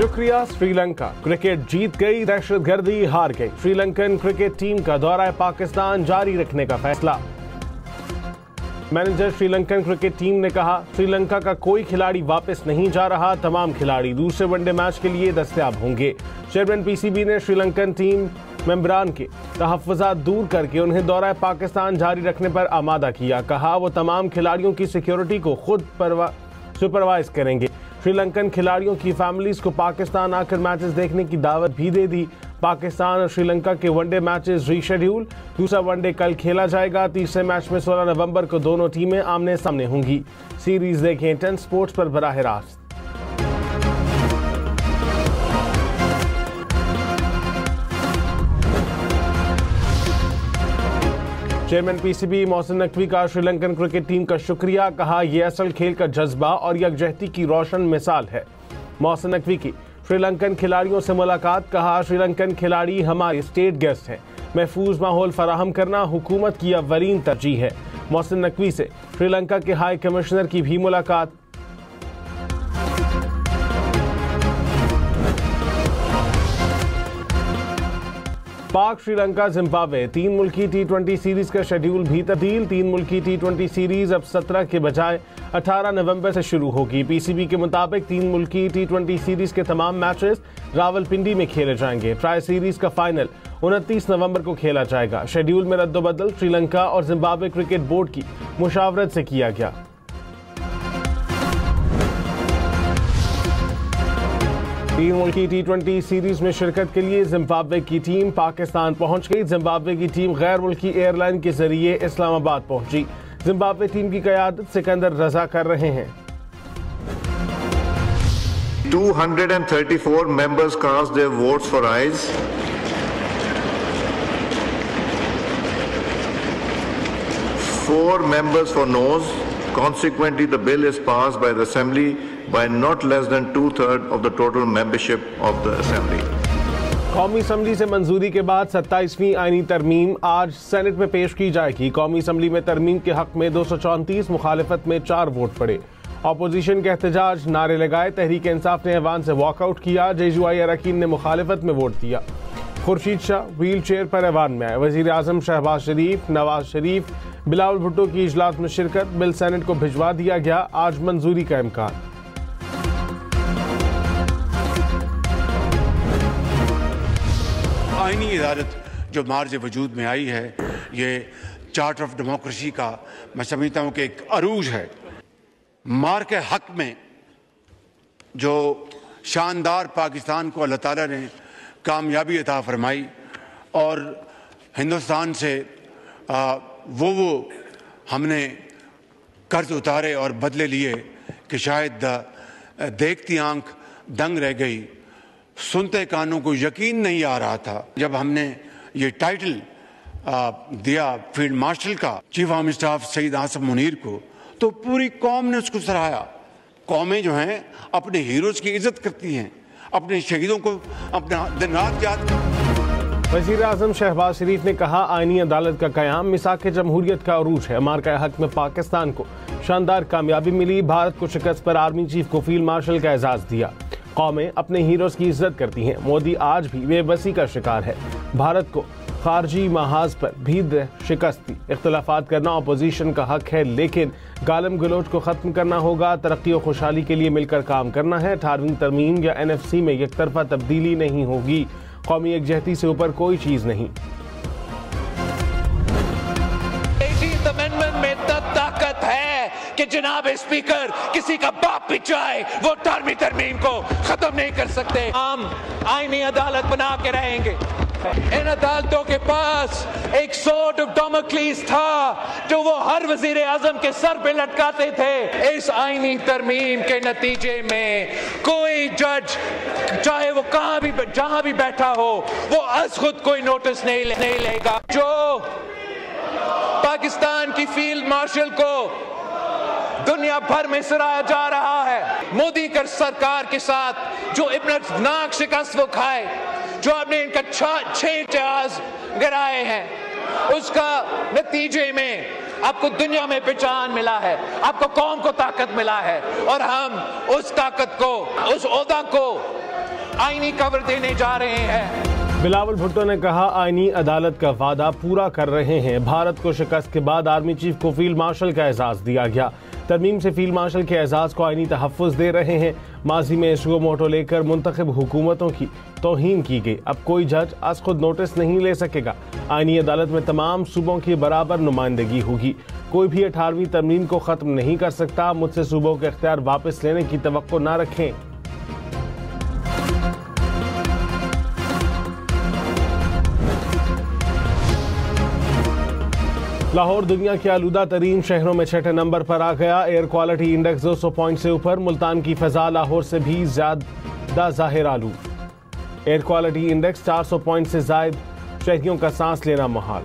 शुक्रिया श्रीलंका, क्रिकेट जीत गई, दहशतगर्दी हार गई। श्रीलंकन क्रिकेट टीम का दौरा पाकिस्तान जारी रखने का फैसला। मैनेजर श्रीलंकन क्रिकेट टीम ने कहा, श्रीलंका का कोई खिलाड़ी वापस नहीं जा रहा, तमाम खिलाड़ी दूसरे वनडे मैच के लिए दस्तयाब होंगे। चेयरमैन पीसीबी ने श्रीलंकन टीम मेंबरान के तहफ़्फ़ुज़ात दूर करके उन्हें दौरा पाकिस्तान जारी रखने पर आमादा किया। कहा वो तमाम खिलाड़ियों की सिक्योरिटी को खुद सुपरवाइज करेंगे। श्रीलंकन खिलाड़ियों की फैमिलीज को पाकिस्तान आकर मैचेस देखने की दावत भी दे दी। पाकिस्तान और श्रीलंका के वनडे मैचेस रीशेड्यूल। दूसरा वनडे कल खेला जाएगा। तीसरे मैच में 16 नवंबर को दोनों टीमें आमने सामने होंगी। सीरीज देखें 10 स्पोर्ट्स पर बराह रास्त। चेयरमैन पीसीबी मोहसिन नकवी का श्रीलंकन क्रिकेट टीम का शुक्रिया। कहा यह असल खेल का जज्बा और यकजहती की रोशन मिसाल है। मोहसिन नकवी की श्रीलंकन खिलाड़ियों से मुलाकात। कहा श्रीलंकन खिलाड़ी हमारे स्टेट गेस्ट हैं। महफूज माहौल फराहम करना हुकूमत की अवलीन तरजीह है। मोहसिन नकवी से श्रीलंका के हाई कमिश्नर की भी मुलाकात। पाक श्रीलंका जिम्बाब्वे 3 मुल्की T20 सीरीज का शेड्यूल भी तब्दील। 3 मुल्की T20 सीरीज अब 17 के बजाय 18 नवंबर से शुरू होगी। पीसीबी के मुताबिक 3 मुल्की T20 सीरीज के तमाम मैचेस रावलपिंडी में खेले जाएंगे। ट्राई सीरीज का फाइनल 29 नवंबर को खेला जाएगा। शेड्यूल में रद्दोबदल श्रीलंका और जिम्बाब्वे क्रिकेट बोर्ड की मुशावरत से किया गया। तीन मुल्की T20 सीरीज में शिरकत के लिए जिम्बाब्वे की टीम पाकिस्तान पहुंच गई। जिम्बाब्वे की टीम गैर मुल्की एयरलाइन के जरिए इस्लामाबाद पहुंची। जिम्बाब्वे टीम की क़यादत सिकंदर रजा कर रहे हैं। 234 members cast their votes for ayes. 4 members for noes. Consequently, the bill is passed by the Assembly by not less than 2/3 of the total membership of the Assembly. कौमी assembly से मंजूरी के बाद 27वीं आईनी तरमीम आज सेनेट में पेश की जाएगी। कौमी असम्बली में तरमीम के हक में 234, मुखालिफत में 4 वोट पड़े। अपोजिशन के एहतजाज नारे लगाए। तहरीक इंसाफ ने ऐवान से वॉकआउट किया। JUI अरकान ने मुखालिफत में वोट दिया। खुर्शीद शाह व्हील चेयर पर ऐवान में आए। वजीर आजम शहबाज शरीफ, नवाज शरीफ, बिलावल भुट्टो की इजलास में शिरकत। बिल सेनेट को भिजवा दिया गया। आज मंजूरी का इम्कान। आईनी इदारत जो मार्ज वजूद में आई है, ये चार्टर ऑफ डेमोक्रेसी का मैं समझता हूँ कि एक अरूज है। मार के हक में जो शानदार पाकिस्तान को अल्लाह ताला ने कामयाबी अता फरमाई और हिंदुस्तान से वो हमने कर्ज उतारे और बदले लिए कि शायद देखती आंख दंग रह गई, सुनते कानों को यकीन नहीं आ रहा था। जब हमने ये टाइटल दिया फील्ड मार्शल का chief army staff Saeed Asim Munir को, तो पूरी कौम ने उसको सराहा। कौमें जो हैं अपने हीरोज की इज्जत करती हैं, अपने शहीदों को अपना दिन रात याद। वज़ीर आज़म शहबाज शरीफ ने कहा आईनी अदालत का क़याम मिसाक जमहूरियत का अरूज है। अमेरिका हक में पाकिस्तान को शानदार कामयाबी मिली। भारत को शिकस्त पर आर्मी चीफ को फील्ड मार्शल का एजाज़ दिया। कौमें अपने हीरोज की इज्जत करती हैं। मोदी आज भी बेबसी का शिकार है। भारत को खारजी महाज पर भी शिकस्त दी। इख्तलाफात करना अपोजिशन का हक है, लेकिन गालम गलोच को ख़त्म करना होगा। तरक्की और खुशहाली के लिए मिलकर काम करना है। 18वीं तरमीम या NFC में एक तरफा तब्दीली नहीं होगी। कौमी यकजहती से ऊपर कोई चीज नहीं। 18th अमेंडमेंट में इतना ताकत है कि जनाब स्पीकर किसी का बाप भी चाहे वो 18वीं तरमीम को खत्म नहीं कर सकते। हम आईनी अदालत बना के रहेंगे। इन अदालतों के पास एक स्वॉर्ड ऑफ डैमोक्लिस था जो वो हर वजीर आजम के सर पे लटकाते थे। इस आईनी तरमीम के नतीजे में कोई जज चाहे वो जहां भी बैठा हो वो अज खुद कोई नोटिस नहीं लेगा। जो पाकिस्तान की फील्ड मार्शल को दुनिया भर में सराहा जा रहा है, मोदी कर सरकार के साथ जो इब्नतनाक शिकस्त वो खाए, जो आपने इनका 6 जहाज गिराए हैं, उसका नतीजे में आपको दुनिया में पहचान मिला है, आपको कौम को ताकत मिला है। और हम उस ताकत को, उस ओहदा को आईनी कवर देने जा रहे हैं। बिलावल भुट्टो ने कहा, आईनी अदालत का वादा पूरा कर रहे हैं। भारत को शिकस्त के बाद आर्मी चीफ को फील्ड मार्शल का एजाज दिया गया। तरमीम से फील्ड मार्शल के एजाज को आईनी तहफ़्फ़ुज़ दे रहे हैं। माजी में सुओ मोटो लेकर मुंतखब हुकूमतों की तौहीन की गई। अब कोई जज आज खुद नोटिस नहीं ले सकेगा। आईनी अदालत में तमाम सूबों की बराबर नुमाइंदगी होगी। कोई भी 18वीं तरमीम को ख़त्म नहीं कर सकता। मुझसे सूबों के इख्तियार वापस लेने की तवक्को ना रखें। लाहौर दुनिया के आलूदा तरीन शहरों में 6 नंबर पर आ गया। एयर क्वालिटी इंडेक्स 200 पॉइंट से ऊपर। मुल्तान की फ़ज़ा लाहौर से भी ज़्यादा ज़ाहिर आलू। एयर क्वालिटी इंडेक्स 400 पॉइंट से ज़ायद। शहरियों का सांस लेना मुहाल।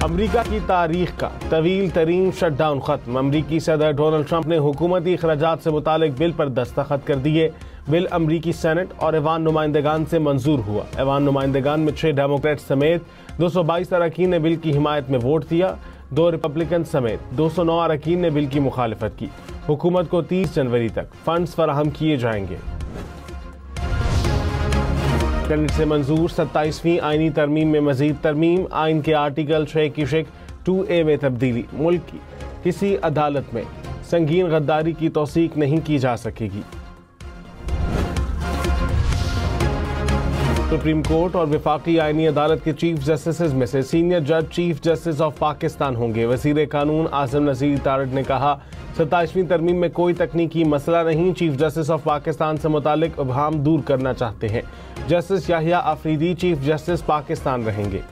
अमरीका की तारीख का तवील तरीन शटडाउन खत्म। अमरीकी सदर डोनाल्ड ट्रंप ने हुकूमती अखराजात से मुतालिक बिल पर दस्तखत कर दिए। बिल अमरीकी सेनेट और ऐवान नुमाइंदगान से मंजूर हुआ। ऐवान नुमाइंदगान में 6 डेमोक्रेट समेत 222 अरकान ने बिल की हिमायत में वोट दिया। 2 रिपब्लिकन समेत 209 अरकान ने बिल की मुखालिफत की। हुकूमत को 30 जनवरी तक फंड्स फराहम किए जाएंगे। सेनेट से मंजूर 27वीं आईनी तरमीम में मजीद तरमीम। आइन के आर्टिकल 6 की शिक 2A में तब्दीली। मुल्क की किसी अदालत में संगीन गद्दारी की तौसीक नहीं की जा सकेगी। सुप्रीम कोर्ट और वफाकी आईनी अदालत के चीफ जस्टिस में से सीनियर जज चीफ जस्टिस ऑफ पाकिस्तान होंगे। वजीर कानून आजम नज़ीर तारड़ ने कहा, 27वीं तरमीम में कोई तकनीकी मसला नहीं। चीफ जस्टिस ऑफ पाकिस्तान से मुतालिक इब्हाम दूर करना चाहते हैं। Justice Yahya Afridi chief justice Pakistan रहेंगे।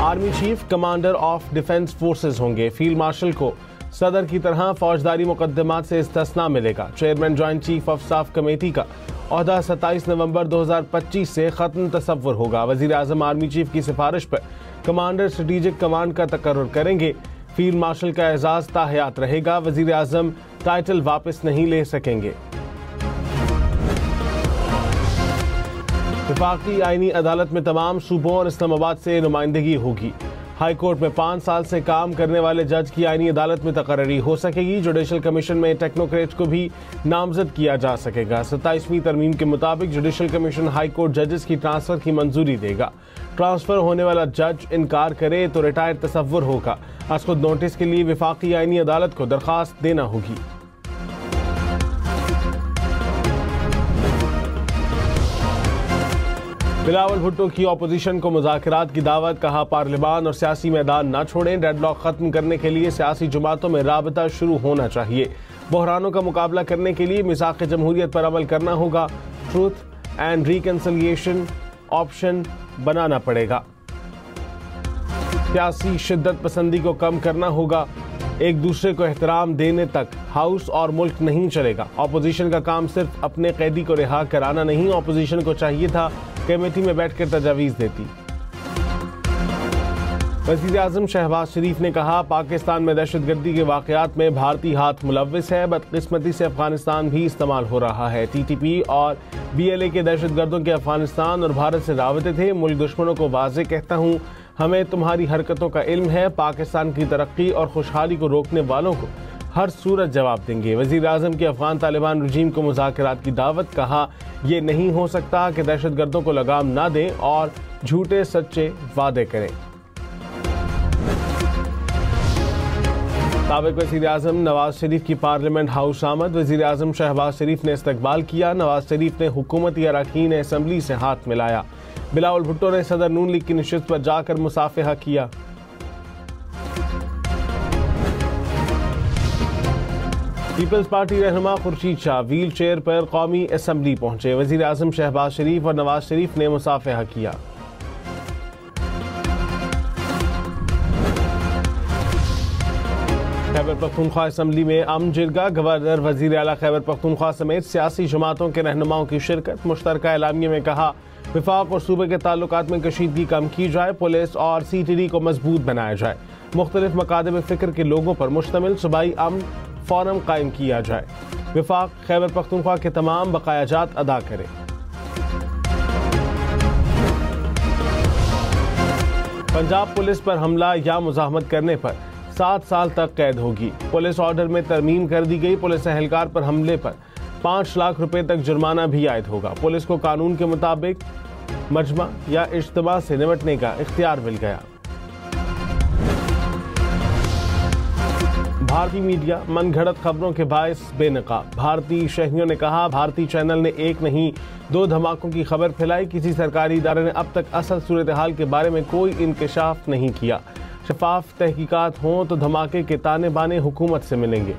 Army chief commander of defence forces होंगे। फील्ड मार्शल को सदर की तरह फौजदारी मुकदमात से इस्तिस्ना मिलेगा। Chairman joint chief of staff committee का ओहदा 27 नवंबर 2025 से खत्म तसव्वुर होगा। वजीर आजम आर्मी चीफ की सिफारिश पर कमांडर स्ट्रेटेजिक कमांड का तकर्रुर करेंगे। फील्ड मार्शल का एजाज ताहयात रहेगा। वजीर आजम टाइटल वापस नहीं ले सकेंगे। वफाकी आईनी अदालत में तमाम सूबों और इस्लामाबाद से नुमाइंदगी होगी। हाई कोर्ट में 5 साल से काम करने वाले जज की आईनी अदालत में तकर्री हो सकेगी। जुडिशल कमीशन में टेक्नोक्रेट्स को भी नामजद किया जा सकेगा। 27वीं तरमीम के मुताबिक जुडिशल कमीशन हाई कोर्ट जजेस की ट्रांसफर की मंजूरी देगा। ट्रांसफर होने वाला जज इनकार करे तो रिटायर्ड तसव्वुर होगा। आज खुद नोटिस के लिए वफाकी आईनी अदालत को दरखास्त देना होगी। बिलावल भुट्टो की अपोजिशन को मुज़ाकरात की दावत। कहा, पार्लियामान और सियासी मैदान न छोड़ें। डेडलॉक खत्म करने के लिए सियासी जमातों में राबता शुरू होना चाहिए। बहरानों का मुकाबला करने के लिए मिसाक़ जमहूरियत पर अमल करना होगा। ट्रूथ एंड रिकन्सिलिएशन ऑप्शन बनाना पड़ेगा। सियासी शिद्दत पसंदी को कम करना होगा। एक दूसरे को एहतराम देने तक हाउस और मुल्क नहीं चलेगा। अपोजिशन का काम सिर्फ अपने कैदी को रिहा कराना नहीं। अपोजिशन को चाहिए था कमेटी में बैठकर तजावीज़ देती। वज़ीर आज़म शहबाज शरीफ ने कहा, पाकिस्तान में दहशतगर्दी के वाक़यात में भारतीय हाथ मुलव्विस है। बदकिस्मती से अफगानिस्तान भी इस्तेमाल हो रहा है। TTP और BLA के दहशतगर्दों के अफगानिस्तान और भारत से राबते थे। मुल्क दुश्मनों को वाज़े कहता हूँ, हमें तुम्हारी हरकतों का इल्म है। पाकिस्तान की तरक्की और खुशहाली को रोकने वालों को हर सूरत जवाब देंगे। वज़ीर आज़म की अफगान तालिबान रजीम को मुज़ाकरात की दावत। कहा, यह नहीं हो सकता कि दहशतगर्दों को लगाम ना दें और झूठे सच्चे वादे करें। साबिक़ वज़ीर आज़म नवाज शरीफ की पार्लियामेंट हाउस आमद। वज़ीर आज़म शहबाज शरीफ ने इस्तकबाल किया। नवाज शरीफ ने हुकूमती अरकान असम्बली से हाथ मिलाया। बिलावल भुट्टो ने सदर नून लीग की नशिस्त पर जाकर मुसाफिहा किया। पीपल्स पार्टी रहनुमा खुर्शीद शाह व्हील चेयर पर कौमी असम्बली पहुंचे। वज़ीर आज़म शहबाज शरीफ और नवाज शरीफ ने मुसाफिहा किया। खैबर पख्तूनख्वा असम्बली में अमन जिरगा। गवर्नर, वज़ीर आला खैबर पख्तूनख्वा समेत सियासी जमातों के रहनुमाओं की शिरकत। मुश्तरका एलामिया में कहा, विफाक और सूबे के ताल्लुकात में कशीदगी कम की जाए। पुलिस और CTD को मजबूत बनाया जाए। मुख्तलिफ मकादम फ़िक्र के लोगों पर मुश्तमिल सूबाई अमन फ़ौरन कायम किया जाए। विफाक खैबर पख्तूनख्वा के तमाम बकायाजात अदा करे। पंजाब पुलिस पर हमला या मुज़ाहमत करने पर 7 साल तक कैद होगी। पुलिस ऑर्डर में तरमीम कर दी गई। पुलिस एहलकार पर हमले पर 5 लाख रुपए तक जुर्माना भी आयद होगा। पुलिस को कानून के मुताबिक मजमा या इज्तिमा से निपटने का इख्तियार मिल गया। भारतीय मीडिया मनगढ़ंत खबरों के बायस बेनकाब। भारतीय शहरियों ने कहा, भारतीय चैनल ने एक नहीं 2 धमाकों की खबर फैलाई। किसी सरकारी इदारे ने अब तक असल सूरत हाल के बारे में कोई इंकशाफ नहीं किया। शफाफ तहकीकात हों तो धमाके के ताने बाने हुकूमत से मिलेंगे।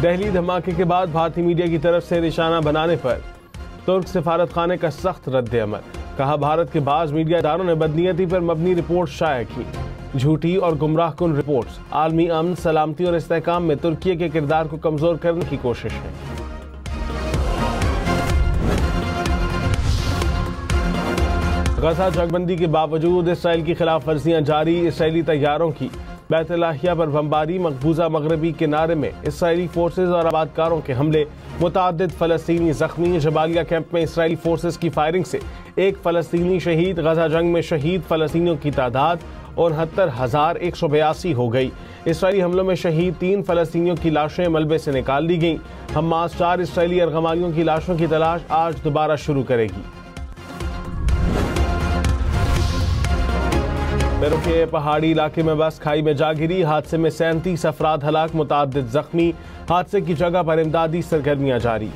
दिल्ली धमाके के बाद भारतीय मीडिया की तरफ से निशाना बनाने पर तुर्क सिफारत खाने का सख्त रद्द अमल। कहा, भारत के बाज़ मीडिया इदारों ने बदनीयती पर मबनी रिपोर्ट शाया की। झूठी और गुमराहकुन रिपोर्ट्स आलमी अमन, सलामती और इस्तेहकाम में तुर्की के किरदार को कमजोर करने की कोशिश है। गजा जंगबंदी के बावजूद इसराइल की खिलाफ वर्जियां जारी। इसराइली तैयारों की बैतुल्लाहिया पर बमबारी। मकबूजा मगरबी किनारे में इसराइली फोर्सेज और आबादकारों के हमले। मुतादिद फलस्तीनी जख्मी। जबालिया कैंप में इसराइली फोर्सेज की फायरिंग से 1 फलस्तीनी शहीद। गजा जंग में शहीद फलस्तीनियों की तादाद 69,182 हो गई। इसराइली हमलों में शहीद 3 फलस्तीनियों की लाशें मलबे से निकाल ली गईं। हमास 4 इसराइली अरगमालियों की लाशों की तलाश आज दोबारा शुरू करेगी। पेरू के पहाड़ी इलाके में बस खाई में जा गिरी। हादसे में 37 अफराद हलाक, मुतादिद जख्मी। हादसे की जगह पर इमदादी सरगर्मियां जारी।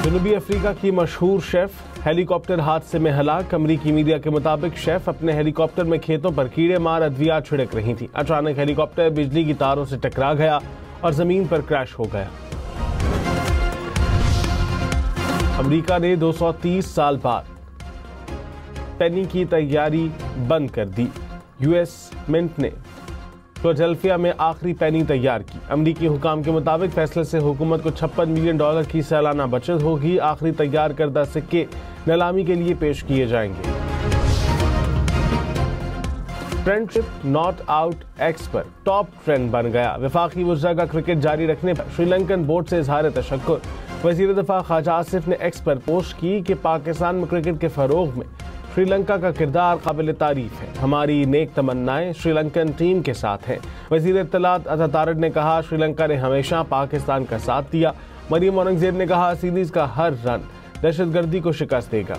जनूबी अफ्रीका की मशहूर शेफ हेलीकॉप्टर हादसे में हलाक। अमरीकी मीडिया के मुताबिक शेफ अपने हेलीकॉप्टर में खेतों पर कीड़े मार अद्विया छिड़क रही थी। अचानक हेलीकॉप्टर बिजली की तारों से टकरा गया और जमीन पर क्रैश हो गया। अमरीका ने 230 साल बाद पेनी की तैयारी बंद कर दी। यूएस मिंट ने फिलाडेल्फिया में आखिरी पेनी तैयार की। अमरीकी हुकाम के मुताबिक फैसले से हुकूमत को $56 मिलियन की सालाना बचत होगी। आखिरी तैयार करदा सिक्के नीलामी के लिए पेश किए जाएंगे। फ्रेंडशिप नॉट आउट एक्स पर टॉप ट्रेंड बन गया। वफाकी वज़रा का क्रिकेट जारी रखने पर श्रीलंकन बोर्ड से इजहार तशक्कुर। वज़ीर दफ़ा ख्वाजा आसिफ ने एक्स पर पोस्ट की कि पाकिस्तान में क्रिकेट के फ़रोग़ में श्रीलंका का किरदार काबिल तारीफ है। हमारी नेक तमन्नाएं श्रीलंकन टीम के साथ हैं। वज़ीर इत्तलात अता तारड़ ने कहा, श्रीलंका ने हमेशा पाकिस्तान का साथ दिया। मरियम औरंगज़ेब ने कहा, सीरीज का हर रन दहशतगर्दी को शिकस्त देगा।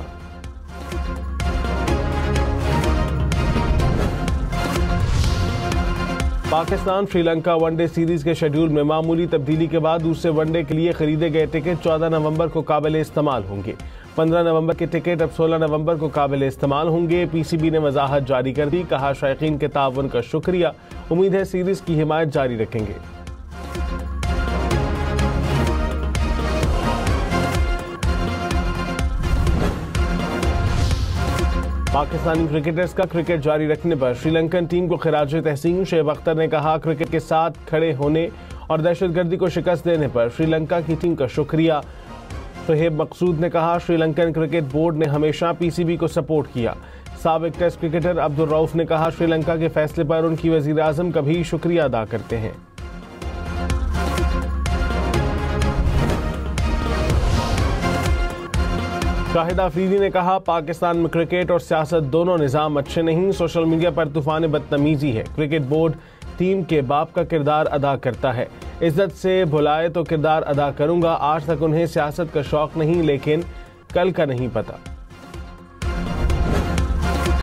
पाकिस्तान श्रीलंका वनडे सीरीज के शेड्यूल में मामूली तब्दीली के बाद दूसरे वनडे के लिए खरीदे गए टिकट 14 नवंबर को काबिल इस्तेमाल होंगे। 15 नवंबर के टिकट अब 16 नवंबर को काबिल इस्तेमाल होंगे। पीसीबी ने वजाहत जारी कर दी। कहा, शायकीन के ताउन का शुक्रिया। उम्मीद है सीरीज की हिमायत जारी रखेंगे। पाकिस्तानी क्रिकेटर्स का क्रिकेट जारी रखने पर श्रीलंकन टीम को खिराज तहसीन। शेब अख्तर ने कहा, क्रिकेट के साथ खड़े होने और दहशतगर्दी को शिकस्त देने पर श्रीलंका की टीम का शुक्रिया। सोहेब मकसूद ने कहा, श्रीलंकन क्रिकेट बोर्ड ने हमेशा पीसीबी को सपोर्ट किया। साबिक टेस्ट क्रिकेटर अब्दुल रऊफ ने कहा, श्रीलंका के फैसले पर उनकी वजीर आजम का भी शुक्रिया अदा करते हैं। शाहिद आफरीदी ने कहा, पाकिस्तान में क्रिकेट और सियासत दोनों निज़ाम अच्छे नहीं। सोशल मीडिया पर तूफान बदतमीजी है। क्रिकेट बोर्ड टीम के बाप का किरदार अदा करता है। इज्जत से बुलाए तो किरदार अदा करूंगा। आज तक उन्हें सियासत का शौक नहीं, लेकिन कल का नहीं पता।